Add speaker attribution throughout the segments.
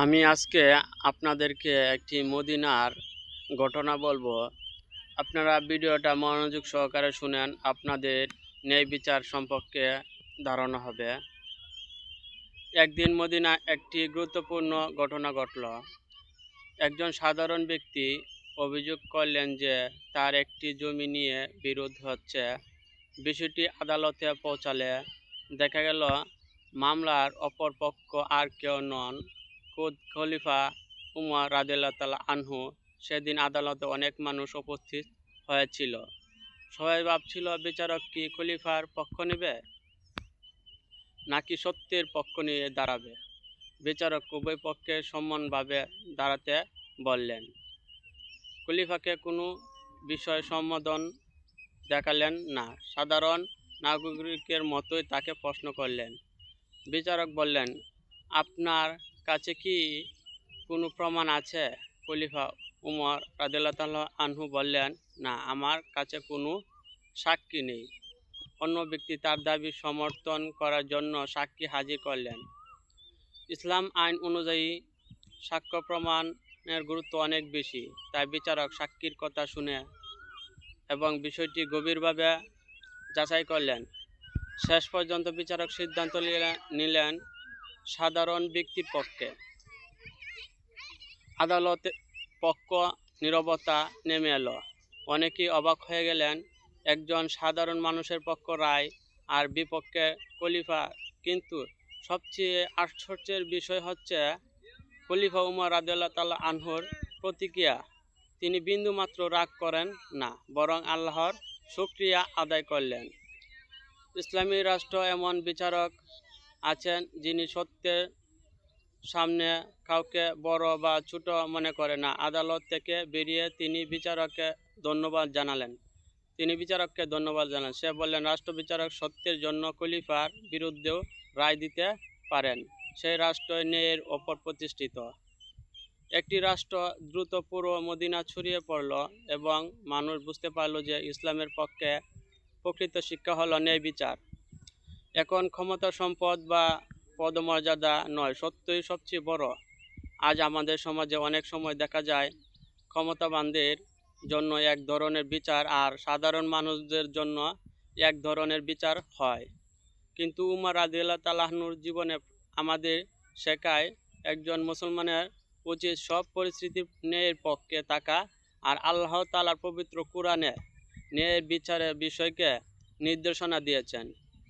Speaker 1: আমি আজকে আপনাদেরকে একটি মদিনার ঘটনা বলবো। আপনারা ভিডিওটা মনোযোগ সহকারে শুনেন, আপনাদের ন্যায় বিচার সম্পর্কে ধারণা হবে। একদিন মদিনায় একটি গুরুত্বপূর্ণ ঘটনা ঘটল। একজন সাধারণ ব্যক্তি অভিযোগ করলেন যে তার একটি জমি নিয়ে বিরোধ হচ্ছে। বিষয়টি আদালতে পৌঁছালে দেখা গেল মামলার অপর পক্ষ আর কেউ নন, খোদ খলিফা উমর রাদিয়াল্লাহু তাআলা আনহু। সেদিন আদালতে অনেক মানুষ উপস্থিত হয়েছিল। সবাই ভাবছিল বিচারক কি খলিফার পক্ষ নেবে নাকি সত্যের পক্ষ নিয়ে দাঁড়াবে। বিচারক উভয় পক্ষের সমানভাবে দাঁড়াতে বললেন। খলিফাকে কোনো বিষয় সম্বোধন দেখালেন না, সাধারণ নাগরিকের মতোই তাকে প্রশ্ন করলেন। বিচারক বললেন, আপনার কাছে কি কোনো প্রমাণ আছে? খলিফা উমর রাদিয়াল্লাহু তাআলা আনহু বললেন, না, আমার কাছে কোনো সাক্ষী নেই। অন্য ব্যক্তি তার দাবি সমর্থন করার জন্য সাক্ষী হাজির করলেন। ইসলাম আইন অনুযায়ী সাক্ষ্য প্রমাণের গুরুত্ব অনেক বেশি, তাই বিচারক সাক্ষীর কথা শুনে এবং বিষয়টি গভীরভাবে যাচাই করলেন। শেষ পর্যন্ত বিচারক সিদ্ধান্ত নিলেন সাধারণ ব্যক্তির পক্ষে। আদালতে পক্ষ নীরবতা নেমে এলো। অনেকেই অবাক হয়ে গেলেন, একজন সাধারণ মানুষের পক্ষ রায় আর বিপক্ষে খলিফা। কিন্তু সবচেয়ে আশ্চর্যের বিষয় হচ্ছে খলিফা উমর রাদিয়াল্লাহু তাআলা আনহুর প্রতিক্রিয়া। তিনি বিন্দুমাত্র রাগ করেন না, বরং আল্লাহর শুকরিয়া আদায় করলেন। ইসলামী রাষ্ট্র এমন বিচারক আছেন যিনি সত্যের সামনে কাউকে বড় বা ছোট মনে করে না। আদালত থেকে বেরিয়ে তিনি বিচারককে ধন্যবাদ জানালেন। সে বললেন, রাষ্ট্র বিচারক সত্যের জন্য খলিফার বিরুদ্ধেও রায় দিতে পারেন। সেই রাষ্ট্র ন্যায়ের ওপর প্রতিষ্ঠিত। একটি রাষ্ট্র দ্রুত পুরো মদিনা ছড়িয়ে পড়ল এবং মানুষ বুঝতে পারল যে ইসলামের পক্ষে প্রকৃত শিক্ষা হলো ন্যায় বিচার। এখন ক্ষমতা, সম্পদ বা পদমর্যাদা নয়, সত্যই সবচেয়ে বড়। আজ আমাদের সমাজে অনেক সময় দেখা যায় ক্ষমতাবানদের জন্য এক ধরনের বিচার আর সাধারণ মানুষদের জন্য এক ধরনের বিচার হয়। কিন্তু উমর রাদিয়াল্লাহু তাআলা আনহুর জীবনে আমাদের শেখায়, একজন মুসলমানের উচিত সব পরিস্থিতির ন্যায়ের পক্ষে থাকা আর আল্লাহ তাআলার পবিত্র কোরআনে ন্যায়ের বিচারের বিষয়কে নির্দেশনা দিয়েছেন।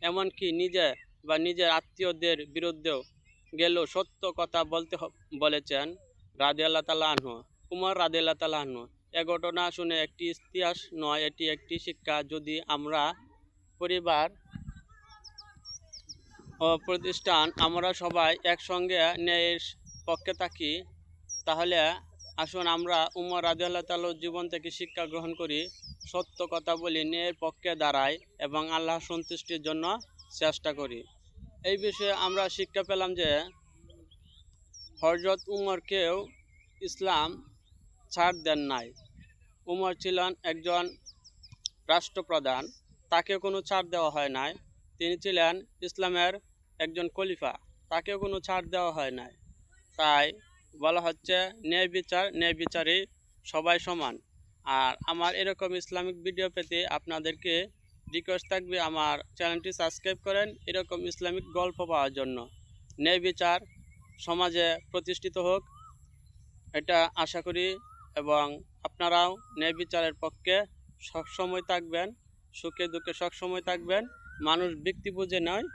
Speaker 1: এমনকি নিজে বা নিজের আত্মীয়দের বিরুদ্ধেও গেলেও সত্য কথা বলতে বলেছেন রাদিয়াল্লাহু তাআলা আনহু, উমর রাদিয়াল্লাহু তাআলা আনহু। এ ঘটনা শুনে একটি ইতিহাস নয়, এটি একটি শিক্ষা। যদি আমরা পরিবার ও প্রতিষ্ঠান আমরা সবাই একসঙ্গে ন্যায়ের পক্ষে থাকি, তাহলে আসুন আমরা উমর রাদিয়াল্লাহু তাআলার জীবন থেকে শিক্ষা গ্রহণ করি, সত্য কথা বলি, ন্যায়ের পক্ষে দাঁড়াই এবং আল্লাহ সন্তুষ্টির জন্য চেষ্টা করি। এই বিষয়ে আমরা শিক্ষা পেলাম যে হযরত উমরকেও ইসলাম ছাড় দেন নাই। উমর ছিলেন একজন রাষ্ট্রপ্রধান, তাকে কোনো ছাড় দেওয়া হয় নাই। তিনি ছিলেন ইসলামের একজন খলিফা, তাকেও কোনো ছাড় দেওয়া হয় নাই। তাই বলা হচ্ছে ন্যায় বিচারে সবাই সমান। আর আমার এরকম ইসলামিক ভিডিও পেতে আপনাদেরকে রিকোয়েস্ট থাকবে আমার চ্যানেলটি সাবস্ক্রাইব করেন, এরকম ইসলামিক গল্প পাওয়ার জন্য। ন্যায় বিচার সমাজে প্রতিষ্ঠিত হোক, এটা আশা করি, এবং আপনারাও ন্যায় বিচারের পক্ষে সবসময় থাকবেন, সুখে দুঃখে সবসময় থাকবেন। মানুষ ব্যক্তি বুঝে নয়,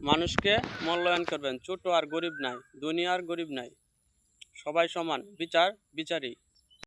Speaker 1: মানুষকে মূল্যায়ন করবেন। ছোট আর গরিব নাই, দুনিয়ার গরিব নাই, সবাই সমান, বিচারই।